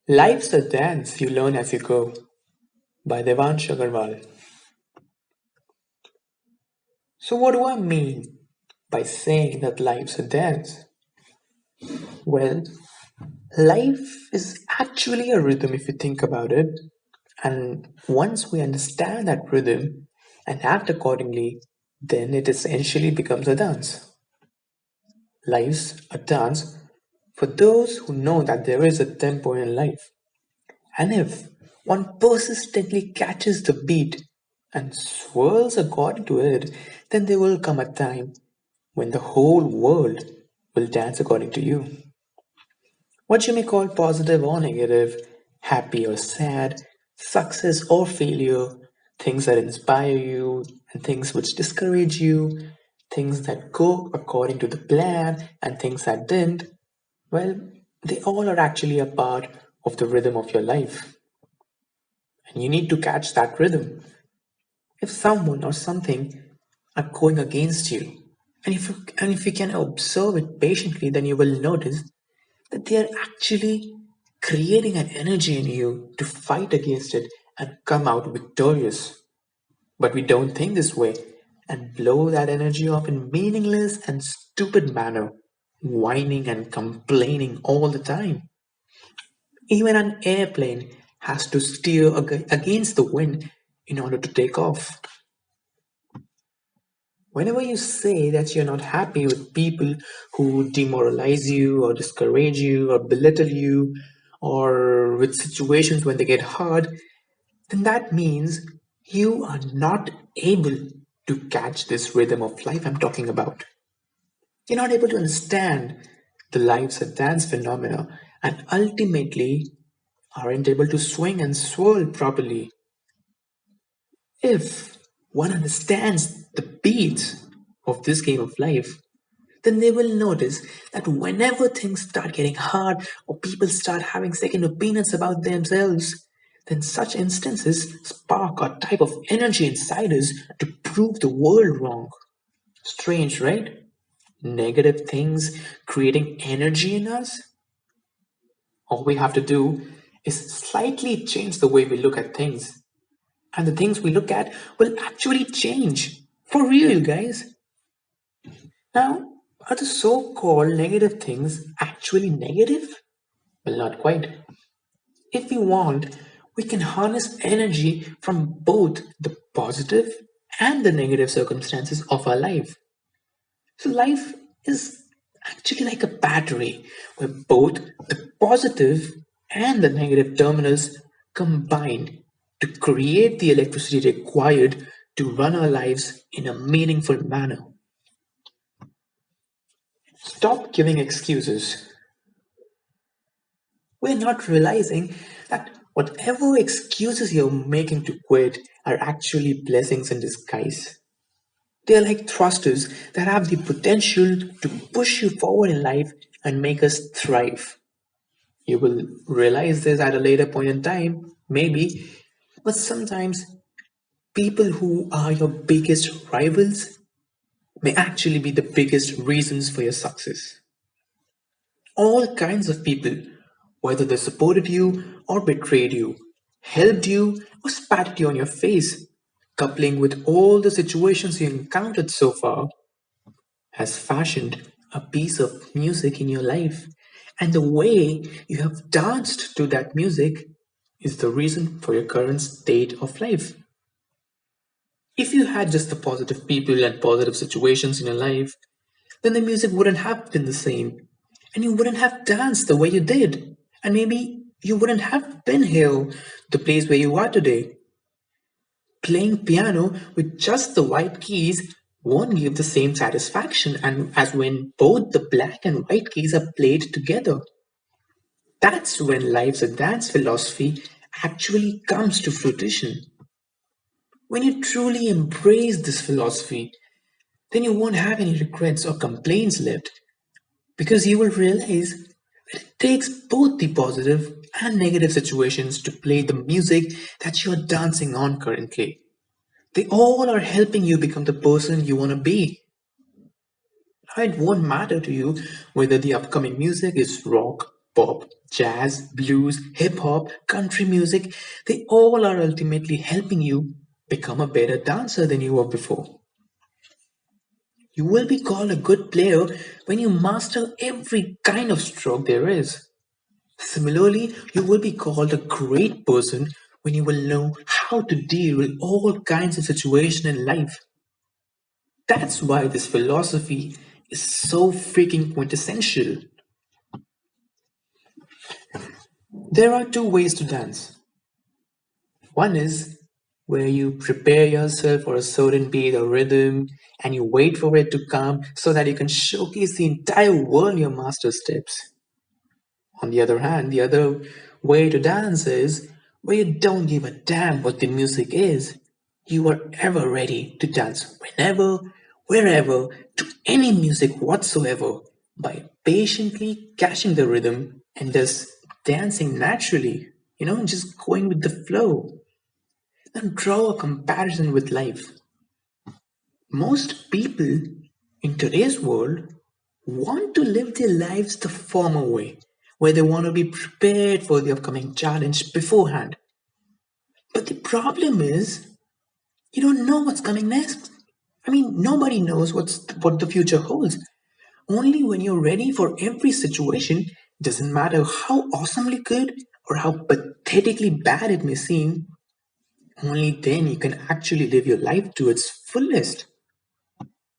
Life's a dance you learn as you go by Devansh Agarwal. So, what do I mean by saying that life's a dance? Well, life is actually a rhythm if you think about it. And once we understand that rhythm and act accordingly, then it essentially becomes a dance. Life's a dance for those who know that there is a tempo in life. And if one persistently catches the beat and swirls according to it, then there will come a time when the whole world will dance according to you. What you may call positive or negative, happy or sad, success or failure, things that inspire you and things which discourage you, things that go according to the plan and things that didn't, well, they all are actually a part of the rhythm of your life. And you need to catch that rhythm. If someone or something are going against you, and if you can observe it patiently, then you will notice that they are actually creating an energy in you to fight against it and come out victorious. But we don't think this way and blow that energy up in meaningless and stupid manner, whining and complaining all the time. Even an airplane has to steer against the wind in order to take off. Whenever you say that you're not happy with people who demoralize you or discourage you or belittle you or with situations when they get hard, then that means you are not able to catch this rhythm of life I'm talking about. You're not able to understand the life's a dance phenomena and ultimately aren't able to swing and swirl properly. If one understands the beats of this game of life, then they will notice that whenever things start getting hard or people start having second opinions about themselves, then such instances spark a type of energy inside us to prove the world wrong. Strange, right? Negative things creating energy in us? All we have to do is slightly change the way we look at things, and the things we look at will actually change. For real, guys. Now, are the so called negative things actually negative? Well, not quite. If we want, we can harness energy from both the positive and the negative circumstances of our life. So, life is actually like a battery where both the positive and the negative terminals combine to create the electricity required to run our lives in a meaningful manner. Stop giving excuses. We're not realizing that whatever excuses you're making to quit are actually blessings in disguise. They are like thrusters that have the potential to push you forward in life and make us thrive. You will realize this at a later point in time, maybe, but sometimes people who are your biggest rivals may actually be the biggest reasons for your success. All kinds of people, whether they supported you or betrayed you, helped you or spat you on your face, coupling with all the situations you encountered so far, has fashioned a piece of music in your life. And the way you have danced to that music is the reason for your current state of life. If you had just the positive people and positive situations in your life, then the music wouldn't have been the same. And you wouldn't have danced the way you did. And maybe you wouldn't have been here, the place where you are today. Playing piano with just the white keys won't give the same satisfaction and as when both the black and white keys are played together. That's when life's a dance philosophy actually comes to fruition. When you truly embrace this philosophy, then you won't have any regrets or complaints left because you will realize that it takes both the positive and negative situations to play the music that you're dancing on currently. They all are helping you become the person you want to be. Now, it won't matter to you whether the upcoming music is rock, Pop, jazz, blues, hip hop, country music, they all are ultimately helping you become a better dancer than you were before. You will be called a good player when you master every kind of stroke there is. Similarly, you will be called a great person when you will know how to deal with all kinds of situations in life. That's why this philosophy is so freaking quintessential. There are two ways to dance. One is where you prepare yourself for a certain beat or rhythm and you wait for it to come so that you can showcase the entire world your master steps. On the other hand, the other way to dance is where you don't give a damn what the music is. You are ever ready to dance whenever, wherever, to any music whatsoever by patiently catching the rhythm and just dancing naturally, just going with the flow. And draw a comparison with life. Most people in today's world want to live their lives the former way, where they want to be prepared for the upcoming challenge beforehand. But the problem is, you don't know what's coming next. I mean, nobody knows what the future holds. Only when you're ready for every situation, doesn't matter how awesomely good or how pathetically bad it may seem, only then you can actually live your life to its fullest.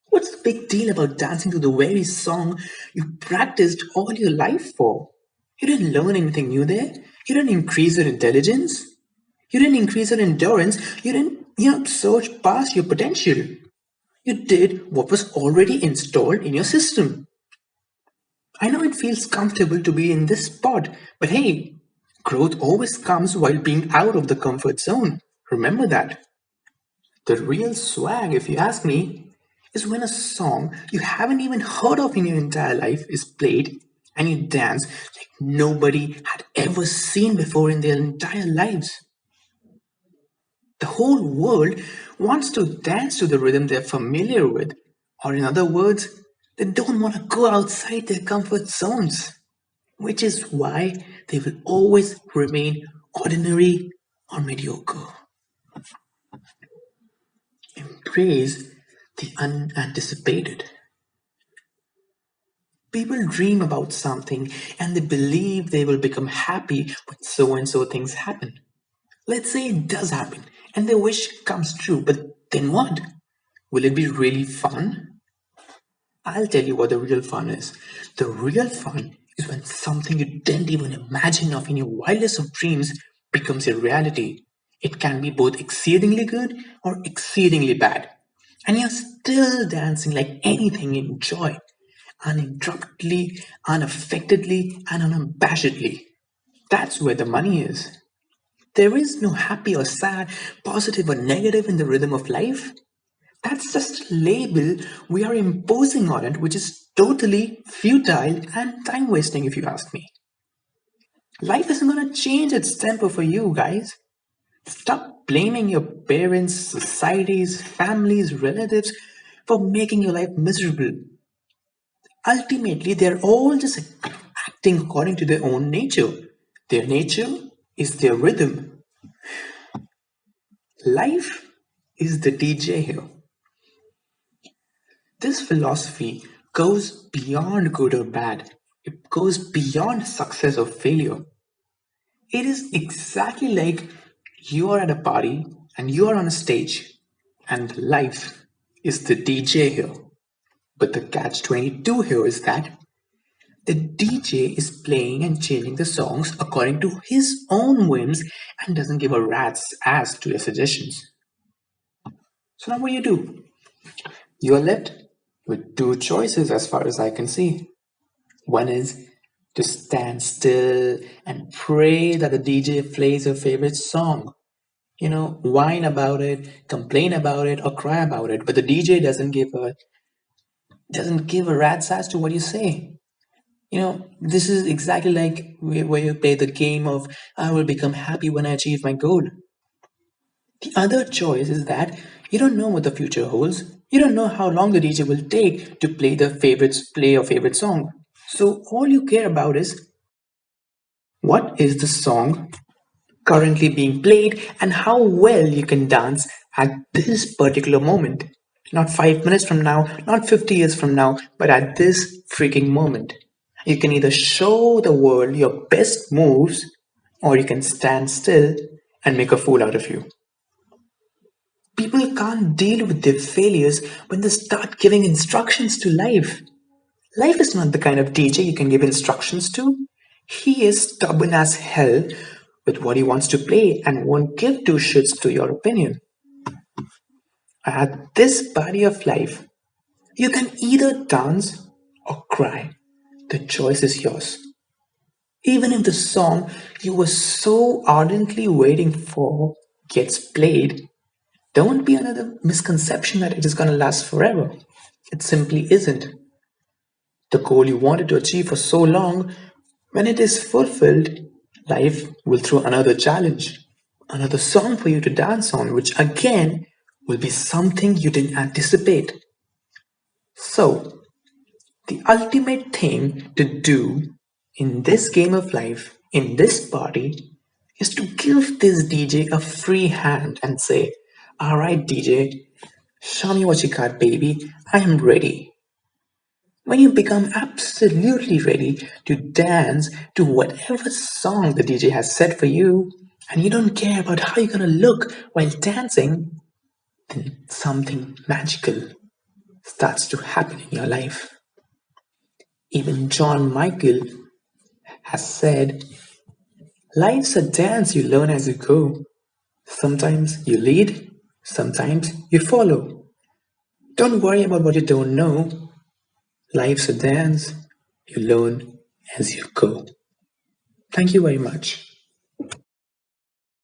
What's the big deal about dancing to the very song you practiced all your life for? You didn't learn anything new there. You didn't increase your intelligence. You didn't increase your endurance. You didn't, surge past your potential. You did what was already installed in your system. I know it feels comfortable to be in this spot, but hey, growth always comes while being out of the comfort zone. Remember that. The real swag, if you ask me, is when a song you haven't even heard of in your entire life is played and you dance like nobody had ever seen before in their entire lives. The whole world wants to dance to the rhythm they're familiar with, or in other words, they don't want to go outside their comfort zones, which is why they will always remain ordinary or mediocre. Embrace the unanticipated. People dream about something and they believe they will become happy when so and so things happen. Let's say it does happen and their wish comes true, but then what? Will it be really fun? I'll tell you what the real fun is. The real fun is when something you didn't even imagine of in your wildest of dreams becomes a reality. It can be both exceedingly good or exceedingly bad. And you're still dancing like anything in joy, uninterruptedly, unaffectedly, and unabashedly. That's where the money is. There is no happy or sad, positive or negative in the rhythm of life. That's just a label we are imposing on it, which is totally futile and time wasting, if you ask me. Life isn't going to change its tempo for you guys. Stop blaming your parents, societies, families, relatives for making your life miserable. Ultimately, they're all just acting according to their own nature. Their nature is their rhythm. Life is the DJ here. This philosophy goes beyond good or bad. It goes beyond success or failure. It is exactly like you are at a party and you are on a stage, and life is the DJ here. But the catch 22 here is that the DJ is playing and changing the songs according to his own whims and doesn't give a rat's ass to your suggestions. So now what do? You are left with two choices as far as I can see. One is to stand still and pray that the DJ plays your favorite song. Whine about it, complain about it, or cry about it, but the DJ doesn't give a rat's ass to what you say. This is exactly like where you play the game of I will become happy when I achieve my goal. The other choice is that you don't know what the future holds. You don't know how long the DJ will take to play your favorite song. So all you care about is What is the song currently being played and how well you can dance at this particular moment? Not 5 minutes from now, not 50 years from now, but at this freaking moment. You can either show the world your best moves or you can stand still and make a fool out of you. People can't deal with their failures when they start giving instructions to life. Life is not the kind of DJ you can give instructions to. He is stubborn as hell with what he wants to play and won't give two shits to your opinion. At this body of life, you can either dance or cry. The choice is yours. Even if the song you were so ardently waiting for gets played, don't be under the misconception that it is going to last forever. It simply isn't. The goal you wanted to achieve for so long, when it is fulfilled, life will throw another challenge, another song for you to dance on, which again will be something you didn't anticipate. So, the ultimate thing to do in this game of life, in this party, is to give this DJ a free hand and say, alright, DJ, show me what you got, baby. I am ready. When you become absolutely ready to dance to whatever song the DJ has set for you, and you don't care about how you're gonna look while dancing, then something magical starts to happen in your life. Even John Michael has said, life's a dance you learn as you go. Sometimes you lead, sometimes you follow. Don't worry about what you don't know. Life's a dance you learn as you go. Thank you very much.